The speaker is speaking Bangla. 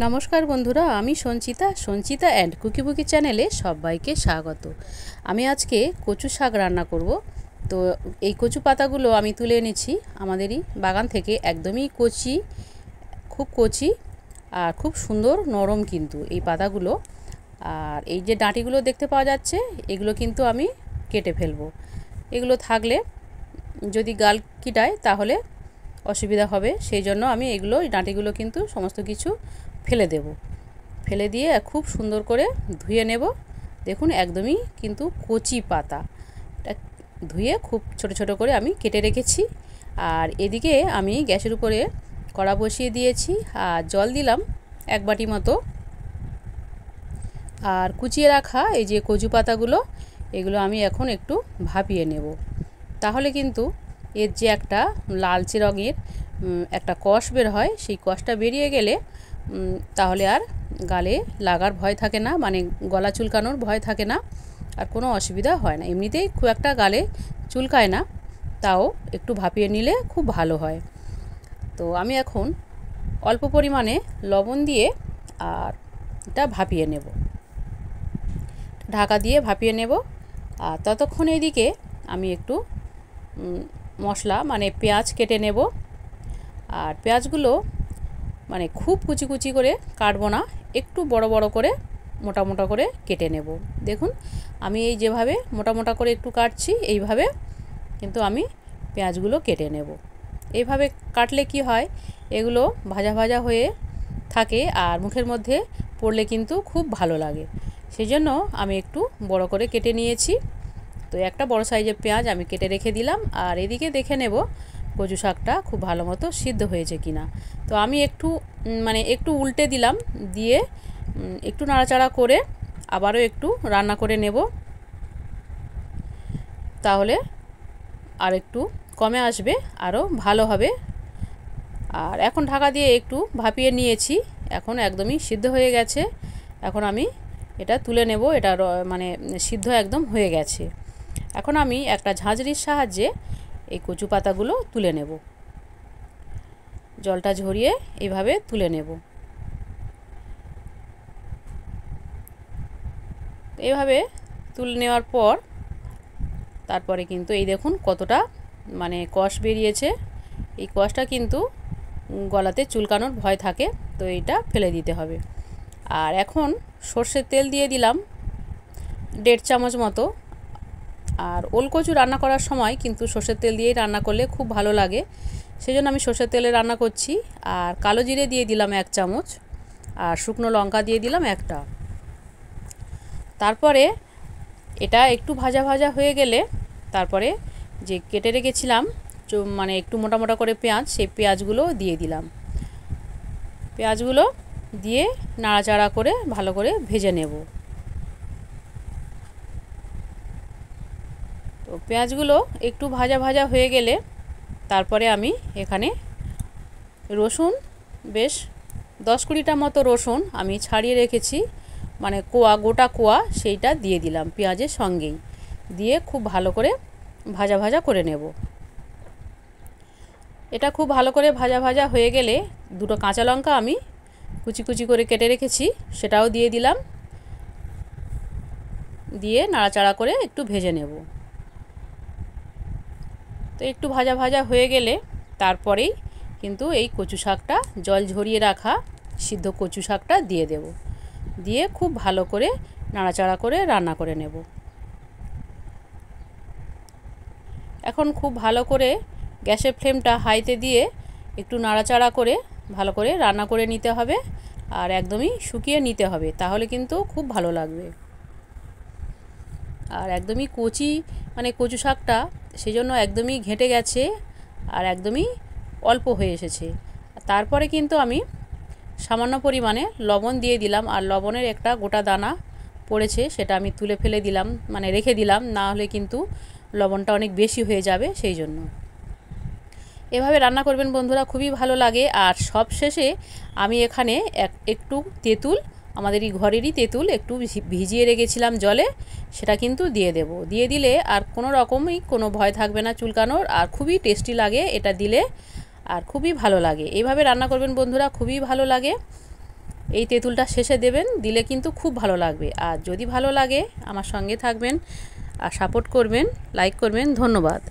নমস্কার বন্ধুরা, আমি সঞ্চিতা অ্যান্ড কুকিবুকি চ্যানেলে সবাইকে স্বাগত। আমি আজকে কচু শাক রান্না করব। তো এই কচু পাতাগুলো আমি তুলে এনেছি আমাদেরই বাগান থেকে, একদমই কচি, খুব কচি আর খুব সুন্দর নরম কিন্তু এই পাতাগুলো। আর এই যে ডাঁটিগুলো দেখতে পাওয়া যাচ্ছে, এগুলো কিন্তু আমি কেটে ফেলবো। এগুলো থাকলে যদি গাল কিটায় তাহলে অসুবিধা হবে, সেই জন্য আমি এগুলো ডাঁটিগুলো কিন্তু সমস্ত কিছু ফেলে দেব। ফেলে দিয়ে খুব সুন্দর করে ধুয়ে নেব। দেখুন একদমই কিন্তু কচি পাতা, ধুয়ে খুব ছোট ছোট করে আমি কেটে রেখেছি। আর এদিকে আমি গ্যাসের উপরে কড়া বসিয়ে দিয়েছি আর জল দিলাম 1 বাটি মতো। আর কুচিয়ে রাখা এই যে কচু পাতাগুলো, এগুলো আমি এখন একটু ভাপিয়ে নেব। তাহলে কিন্তু এর যে একটা লালচে রঙের একটা কষ বের হয়, সেই কষটা বেরিয়ে গেলে তাহলে আর গালে লাগার ভয় থাকে না, মানে গলা চুলকানোর ভয় থাকে না, আর কোনো অসুবিধা হয় না। এমনিতেই খুব একটা গালে চুলকায় না, তাও একটু ভাপিয়ে নিলে খুব ভালো হয়। তো আমি এখন অল্প পরিমাণে লবণ দিয়ে আর এটা ভাপিয়ে নেব, ঢাকা দিয়ে ভাপিয়ে নেব। আর ততক্ষণ এইদিকে আমি একটু মশলা মানে পেঁয়াজ কেটে নেব। আর পেঁয়াজগুলো মানে খুব কুচি কুচি করে কাটবো না, একটু বড় বড় করে মোটা মোটা করে কেটে নেব। দেখুন আমি এই যেভাবে মোটা মোটা করে একটু কাটছি, এইভাবে কিন্তু আমি পেঁয়াজগুলো কেটে নেব। এইভাবে কাটলে কি হয়, এগুলো ভাজা ভাজা হয়ে থাকে আর মুখের মধ্যে পড়লে কিন্তু খুব ভালো লাগে। সেই জন্য আমি একটু বড় করে কেটে নিয়েছি। তো একটা বড় সাইজের পেঁয়াজ আমি কেটে রেখে দিলাম। আর এদিকে দেখে নেব কচু শাকটা খুব ভালো মতো সিদ্ধ হয়েছে কিনা। তো আমি একটু উল্টে দিলাম, দিয়ে একটু নাড়াচাড়া করে আবারও একটু রান্না করে নেব, তাহলে আর একটু কমে আসবে, আরও ভালো হবে। আর এখন ঢাকা দিয়ে একটু ভাপিয়ে নিয়েছি, এখন একদমই সিদ্ধ হয়ে গেছে। এখন আমি এটা তুলে নেব, এটা মানে সিদ্ধ একদম হয়ে গেছে। এখন আমি একটা ঝাঁঝরির সাহায্যে এই কচু পাতাগুলো তুলে নেব, জলটা ঝরিয়ে এইভাবে তুলে নেব। এইভাবে তুলে নেওয়ার পর তারপরে কিন্তু এই দেখুন কতটা মানে কষ বেরিয়েছে। এই কষটা কিন্তু গলাতে চুলকানোর ভয় থাকে, তো এইটা ফেলে দিতে হবে। আর এখন সর্ষের তেল দিয়ে দিলাম 1.5 চামচ মতো। আর ওল কচু রান্না করার সময় কিন্তু সর্ষের তেল দিয়েই রান্না করলে খুব ভালো লাগে, সেই জন্য আমি সর্ষের তেলে রান্না করছি। আর কালো জিরে দিয়ে দিলাম 1 চামচ, আর শুকনো লঙ্কা দিয়ে দিলাম 1টা। তারপরে এটা একটু ভাজা ভাজা হয়ে গেলে তারপরে যে কেটে রেখেছিলাম মানে একটু মোটা মোটা করে পেঁয়াজ, সেই পেঁয়াজগুলো দিয়ে দিলাম। পেঁয়াজগুলো দিয়ে নাড়াচাড়া করে ভালো করে ভেজে নেব। তো পেঁয়াজগুলো একটু ভাজা ভাজা হয়ে গেলে তারপরে আমি এখানে রসুন, বেশ 10-20টা মতো রসুন আমি ছাড়িয়ে রেখেছি, মানে কোয়া, গোটা কোয়া, সেইটা দিয়ে দিলাম পেঁয়াজের সঙ্গেই, দিয়ে খুব ভালো করে ভাজা ভাজা করে নেব। এটা খুব ভালো করে ভাজা ভাজা হয়ে গেলে 2টো কাঁচা লঙ্কা আমি কুচি কুচি করে কেটে রেখেছি, সেটাও দিয়ে দিলাম, দিয়ে নাড়াচাড়া করে একটু ভেজে নেব। তো একটু ভাজা ভাজা হয়ে গেলে তারপরেই কিন্তু এই কচু শাকটা, জল ঝরিয়ে রাখা সিদ্ধ কচু শাকটা দিয়ে দেব, দিয়ে খুব ভালো করে নাড়াচাড়া করে রান্না করে নেব। এখন খুব ভালো করে গ্যাসের ফ্লেমটা হাইতে দিয়ে একটু নাড়াচাড়া করে ভালো করে রান্না করে নিতে হবে, আর একদমই শুকিয়ে নিতে হবে, তাহলে কিন্তু খুব ভালো লাগবে। আর একদমই কচি মানে কচু শাকটা, সেই জন্য একদমই ঘেঁটে গেছে আর একদমই অল্প হয়ে এসেছে। তারপরে কিন্তু আমি সামান্য পরিমাণে লবণ দিয়ে দিলাম, আর লবণের একটা গোটা দানা পড়েছে, সেটা আমি তুলে ফেলে দিলাম, মানে রেখে দিলাম, না হলে কিন্তু লবণটা অনেক বেশি হয়ে যাবে, সেই জন্য। এভাবে রান্না করবেন বন্ধুরা, খুবই ভালো লাগে। আর সব শেষে আমি এখানে একটু তেঁতুল, আমাদের এই ঘরেরই তেঁতুল, একটু ভিজিয়ে রেখেছিলাম জলে, সেটা কিন্তু দিয়ে দেব। দিয়ে দিলে আর কোনো রকমই কোনো ভয় থাকবে না চুলকানোর, আর খুবই টেস্টি লাগে এটা দিলে, আর খুবই ভালো লাগে। এইভাবে রান্না করবেন বন্ধুরা, খুবই ভালো লাগে। এই তেঁতুলটা শেষে দেবেন, দিলে কিন্তু খুব ভালো লাগবে। আর যদি ভালো লাগে আমার সঙ্গে থাকবেন আর সাপোর্ট করবেন, লাইক করবেন। ধন্যবাদ।